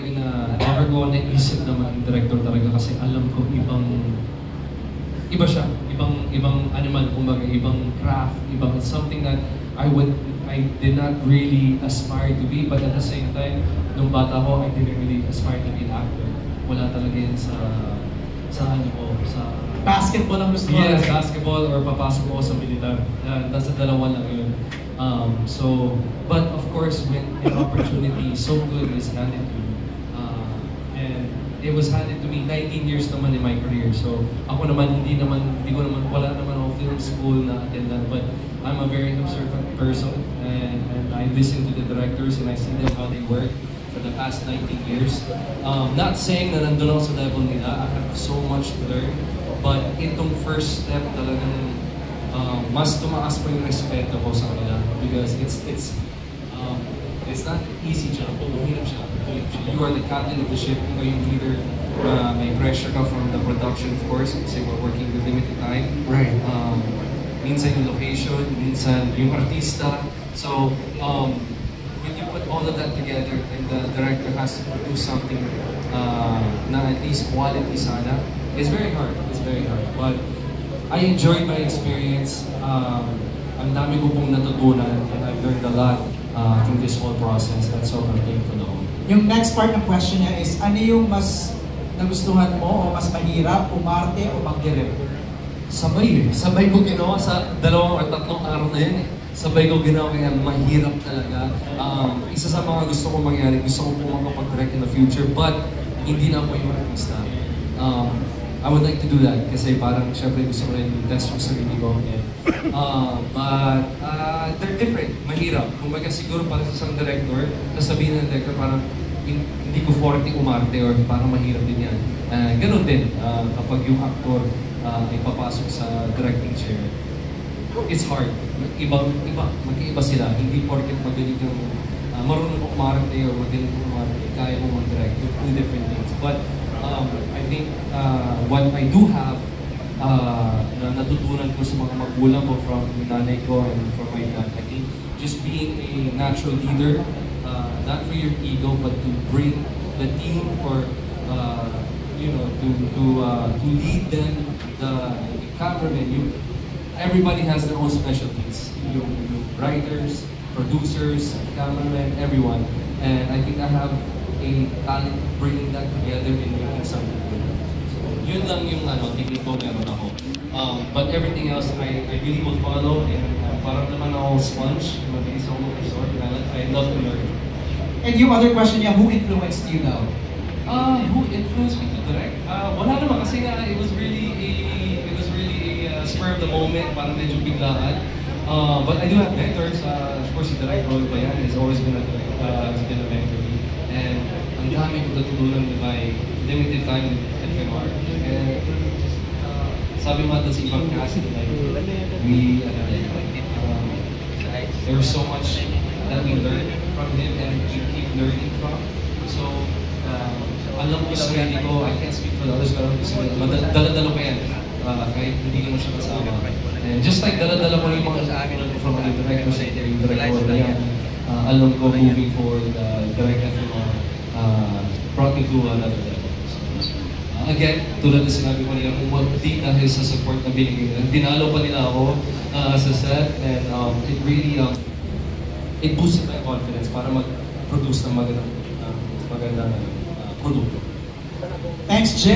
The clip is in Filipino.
talaga na never ko naisip na maging director talaga kasi alam ko iba siya, ibang animal, kumbaga, ibang craft, something that I did not really aspire to be, but at the same time, nung bata ko, I didn't really aspire to be an actor. Wala talaga yun sa ano ko, sa Basketball ang gusto mo? yes, basketball or papasok ko sa militar. Nasa dalawa lang yun. But of course, when an opportunity so good is handed to you, and it was handed to me 19 years naman in my career. So ako naman, wala naman ako film school na attendan, but I'm a very observant person, and I listen to the directors and I see them how they work for the past 19 years. Not saying na nandun ako sa level nila, I have so much to learn, but itong first step talagang mas tumaas pa yung respeto ko sa kanila because it's not easy siya, mahirap siya. You are the captain of the ship, ikaw yung leader, may pressure ka from the production of course kasi we're working with limited time. Right. Minsan yung location, minsan yung artista. So, when you put all of that together and the director has to do something na at least quality sana, it's very hard. But I enjoyed my experience. Ang dami ko pong natutunan and I've learned a lot through this whole process. That's so thankful ako. Yung next part ng question niya is, ano yung mas nagustuhan mo o mas mahirap, umarte o mag-direct? Sabay ko ginawa sa 2 or 3 araw na yun eh. Sabay ko ginawa kaya mahirap talaga. Isa sa mga gusto ko mangyari, gusto ko po makapag-direct in the future, but hindi na ako yung artista. I would like to do that kasi parang syempre gusto ko rin test yung sarili ko. But they're different, mahirap. Kumbaga siguro para sa isang director, sasabihin ng director parang hindi ko forte umarte or parang mahirap din yan. Ganun din kapag yung actor ay papasok sa directing chair. It's hard. Magkaiba sila. Hindi porket magaling kang marunong kang umarte or magaling kang umarte, kaya mo mag-direct. Two different things. But I think what I do have na natutunan ko sa mga magulang ko from nanay ko and from my dad, I think just being a natural leader, not for your ego, but to bring the team or to lead them, the cameraman, everybody has their own specialties. Yung writers, producers, cameramen, everyone. And I think I have a talent bringing that together and making something good. So, yun lang yung tingin ko meron ako. But everything else, I really will follow and parang naman ako sponge, mabilis ako mag-absorb. I love to learn. And yung other question niya, who influenced you now? Who influenced me to direct? Wala naman kasi nga it was really a spur of the moment, parang medyo biglaan. But I do have mentors. Of course, si Direct Roy Bayan has always been a mentor to me. And ang dami ko natulungan with my limited time with FMR. And sabi mo sa ibang cast, there was so much that we learned from him and we keep learning from. So, alam ko sa sarili ko, I can't speak for the others, pero dala-dala ko yan. Kahit hindi ko siya kasama. And just like dala-dala ko yung mga from the director sa yung director na yan, alam ko moving forward, direct FMR brought me to another level. So, again, tulad na sinabi ko niya, umabdi dahil sa support na binigay nila. Dinalo pa nila ako sa set, and it really it boosted my confidence para mag-produce ng magandang produkto. Thanks, Je.